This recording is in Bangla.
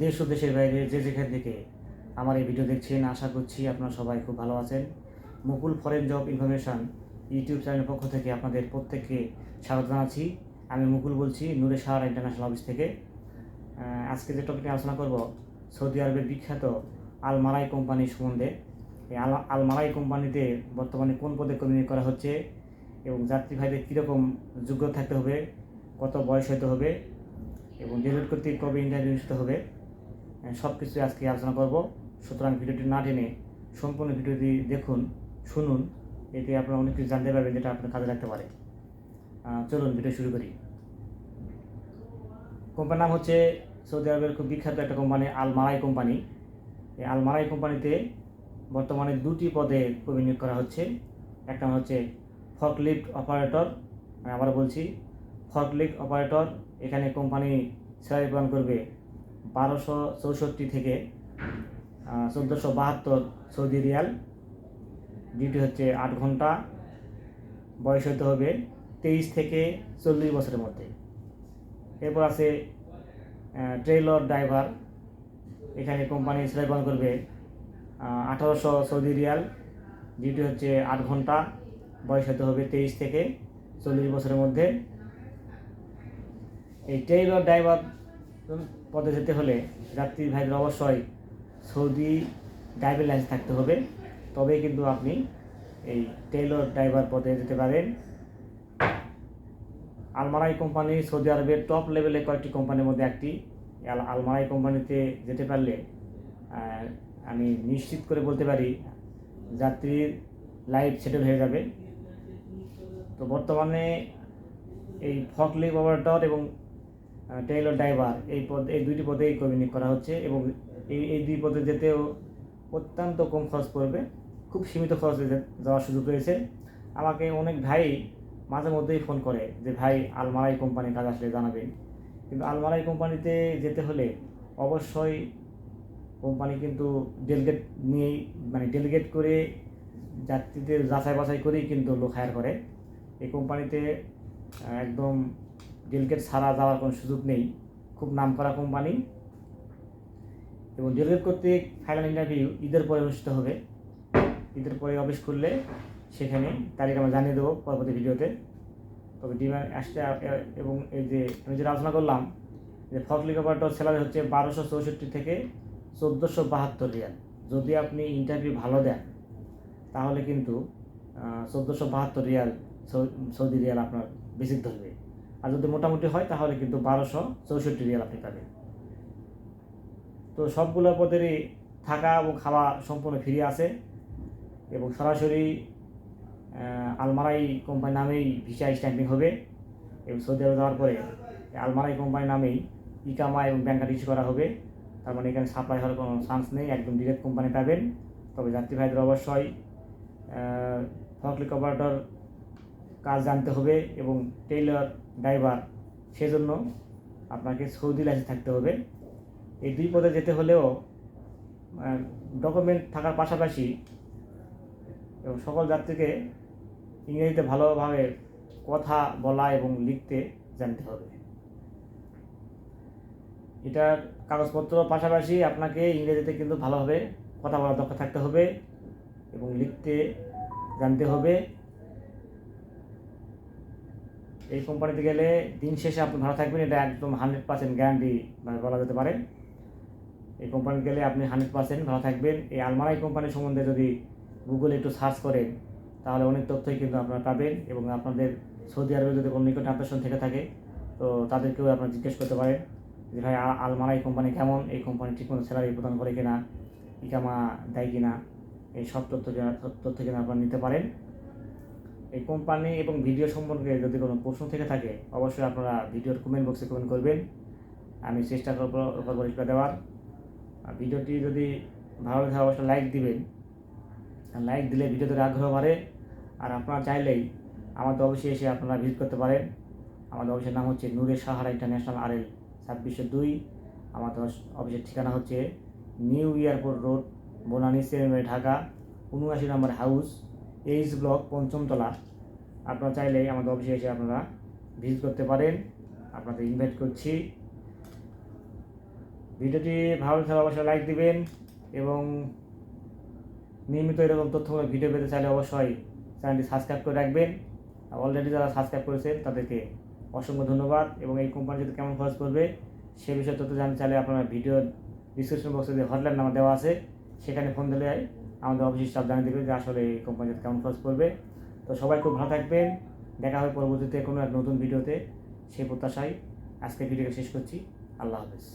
দেশ ও দেশের বাইরে যে যেখান থেকে আমার এই ভিডিও দেখছেন, আশা করছি আপনারা সবাই খুব ভালো আছেন। মুকুল ফরেন জব ইনফরমেশান ইউটিউব চ্যানেলের পক্ষ থেকে আপনাদের প্রত্যেককে স্বাগত জানাচ্ছি। আমি মুকুল বলছি, নূরে সাহারা ইন্টারন্যাশনাল অফিস থেকে। আজকে যে টপিকে আলোচনা করব, সৌদি আরবের বিখ্যাত আল মারাই কোম্পানি সম্বন্ধে। এই আল মারাই কোম্পানিতে বর্তমানে কোন পদে কর্মী নিয়োগ করা হচ্ছে এবং যাত্রী ভাইদের কীরকম যোগ্যতা থাকতে হবে, কত বয়স হতে হবে এবং ডেলিভারি কর্তৃক কবে ইন্টারভিউ অনুষ্ঠিত হবে, সব কিছু আজকে আলোচনা করব। সুতরাং ভিডিওটি না টেনে সম্পূর্ণ ভিডিওটি দেখুন, শুনুন, এতে আপনারা অনেক কিছু জানতে পারবেন যেটা আপনার কাজে লাগতে পারে। চলুন ভিডিও শুরু করি। কোম্পানির নাম হচ্ছে সৌদি আরবের খুব বিখ্যাত একটা কোম্পানি, আল মারাই কোম্পানি। এই আল মারাই কোম্পানিতে বর্তমানে দুটি পদে কর্মী নিয়োগ করা হচ্ছে। একটা হচ্ছে ফর্কলিফট অপারেটর, আমি আবার বলছি ফর্কলিফট অপারেটর। এখানে কোম্পানি স্যালারি প্রদান করবে 1264 থেকে 1472 সৌদি রিয়াল। ডিউটি হচ্ছে 8 ঘন্টা, বয়স হতে হবে 23 থেকে 40 বছরের মধ্যে। এরপর আছে ট্রেইলর ড্রাইভার। এখানে কোম্পানি স্যালারি প্রদান করবে 1800 সৌদি রিয়াল। ডিউটি হচ্ছে 8 ঘন্টা, বয়স হতে হবে 23 থেকে 40 বছরের মধ্যে। এই ট্রেইলর ড্রাইভার পদে যেতে হলে যাত্রী ভাইদের অবশ্যই সৌদি ড্রাইভিং লাইসেন্স থাকতে হবে, তবেই কিন্তু আপনি এই ট্রেইলর ড্রাইভার পদে যেতে পারেন। আলমারাই কোম্পানি সৌদি আরবের টপ লেভেলে কয়েকটি কোম্পানির মধ্যে একটি। আলমারাই কোম্পানিতে যেতে পারলে আমি নিশ্চিত করে বলতে পারি যাত্রীর লাইফ সেটেল হয়ে যাবে। তো বর্তমানে এই ফর্কলিফট অপারেটর এবং ট্রেইলর ড্রাইভার এই দুইটি পদেই কর্মী নিয়োগ করা হচ্ছে এবং এই দুই পদে যেতেও অত্যন্ত কম খরচ পড়বে, খুব সীমিত খরচে যাওয়ার সুযোগ রয়েছে। আমাকে অনেক ভাই মাঝে মধ্যেই ফোন করে যে ভাই আলমারাই কোম্পানির কাজ আসলে জানাবেন। কিন্তু আলমারাই কোম্পানিতে যেতে হলে অবশ্যই কোম্পানি কিন্তু ডেলিগেট নিয়েই, মানে ডেলিগেট করে যাত্রীদের যাচাই বাছাই করেই কিন্তু লোক হায়ার করে। এই কোম্পানিতে একদম ডেলিগেট ছাড়া যাওয়ার কোনো সুযোগ নেই, খুব নামকরা কোম্পানি। এবং ডেলিগেট কর্তৃক ফাইনাল ইন্টারভিউ ঈদের পরে অনুষ্ঠিত হবে। ঈদের পরে অফিস খুললে সেখানে তারিখ আমরা জানিয়ে দেবো পরবর্তী ভিডিওতে। তবে ডিমান্ড আসতে এবং এই যে আমি যেটা আলোচনা করলাম যে ফর্কলিফট অপারেটর স্যালারি হচ্ছে 1264 থেকে 1472 রিয়াল। যদি আপনি ইন্টারভিউ ভালো দেন তাহলে কিন্তু 1472 রিয়াল সৌদি রিয়াল আপনার বেসিক ধরবে। আর যদি মোটামুটি হয় তাহলে কিন্তু 1264 রিয়াল আপনি পাবেন। তো সবগুলো পদেরই থাকা এবং খাওয়া সম্পূর্ণ ফ্রি আছে এবং সরাসরি আলমারাই কোম্পানি নামেই ভিসা স্ট্যাম্পিং হবে এবং সৌদি আরবে যাওয়ার পরে আলমারাই কোম্পানি নামেই ইকামা এবং ব্যাংক কার্ড ইস্যু করা হবে। তার মানে এখানে সাপ্লাই হওয়ার কোনো চান্স নেই, একদম ডিরেক্ট কোম্পানি পাবেন। তবে যাত্রী ভাইদের অবশ্যই ফর্কলিফট অপারেটর কাজ জানতে হবে এবং ট্রেইলার ড্রাইভার, সেজন্য আপনাকে সৌদি লাইসেন্স থাকতে হবে। এই দুই পদে যেতে হলেও ডকুমেন্ট থাকার পাশাপাশি এবং সকল যাত্রীকে ইংরেজিতে ভালোভাবে কথা বলা এবং লিখতে জানতে হবে। এটার কাগজপত্র পাশাপাশি আপনাকে ইংরেজিতে কিন্তু ভালোভাবে কথা বলার দক্ষতা থাকতে হবে এবং লিখতে জানতে হবে। এই কোম্পানিতে গেলে দিন শেষে আপনি ভালো থাকবেন, এটা একদম 100% গ্যারান্টি বলা যেতে পারে। এই কোম্পানি গেলে আপনি 100% ভালো থাকবেন। এই আলমারাই কোম্পানি সম্বন্ধে যদি গুগলে একটু সার্চ করেন তাহলে অনেক তথ্যই কিন্তু আপনারা পাবেন এবং আপনাদের সৌদি আরবে যদি কোনো নিকট আত্মীয় থেকে থাকে তো তাদেরকেও আপনারা জিজ্ঞেস করতে পারেন যে ভাই আলমারাই কোম্পানি কেমন, এই কোম্পানি ঠিকমতো স্যালারি প্রদান করে কিনা, ইকামা দেয় কিনা, এই সব তথ্য কিন্তু আপনারা নিতে পারেন। এই কোম্পানি এবং ভিডিও সম্পর্কে যদি কোনো প্রশ্ন থেকে থাকে অবশ্যই আপনারা ভিডিওর কমেন্ট বক্সে কমেন্ট করবেন, আমি চেষ্টা করবো রিপ্লাই দেওয়ার। ভিডিওটি যদি ভালো লাগে অবশ্যই লাইক দিবেন, লাইক দিলে ভিডিওতে আগ্রহ বাড়ে। আর আপনারা চাইলেই আমাদের অফিসে এসে আপনারা ভিজিট করতে পারেন। আমাদের অফিসের নাম হচ্ছে নূরে সাহারা ইন্টারন্যাশনাল RL 2602। আমাদের অফিসের ঠিকানা হচ্ছে new airport road, Banani, Dhaka, 79 নম্বর হাউস, এইচ ব্লক, 5ম তলা। আপনারা চাইলেই আমাদের অফিসে এসে আপনারা ভিজিট করতে পারেন, আপনাদের ইনভাইট করছি। ভিডিওটি ভালো লাগলে অবশ্যই লাইক দিবেন এবং নিয়মিত এরকম তথ্যমূলক ভিডিও পেতে চাইলে অবশ্যই চ্যানেলটি সাবস্ক্রাইব করে রাখবেন। অলরেডি যারা সাবস্ক্রাইব করেছেন তাদেরকে অসংখ্য ধন্যবাদ। এবং এই কোম্পানি যদি কেমন খরচ করবে সে বিষয়ে তথ্য জানতে চাইলে আপনারা ভিডিও ডিসক্রিপশন বক্সে যে হটলাইন নাম্বার দেওয়া আছে সেখানে ফোন দিলে আমাদের অফিসের স্টাফ জানিয়ে দেবে যে আসলে এই কোম্পানিতে কেমন খরচ পড়বে। তো সবাই খুব ভালো থাকবেন, দেখা হবে পরবর্তীতে কোনো এক নতুন ভিডিওতে, সেই প্রত্যাশায় আজকে ভিডিওকে শেষ করছি। আল্লাহ হাফেজ।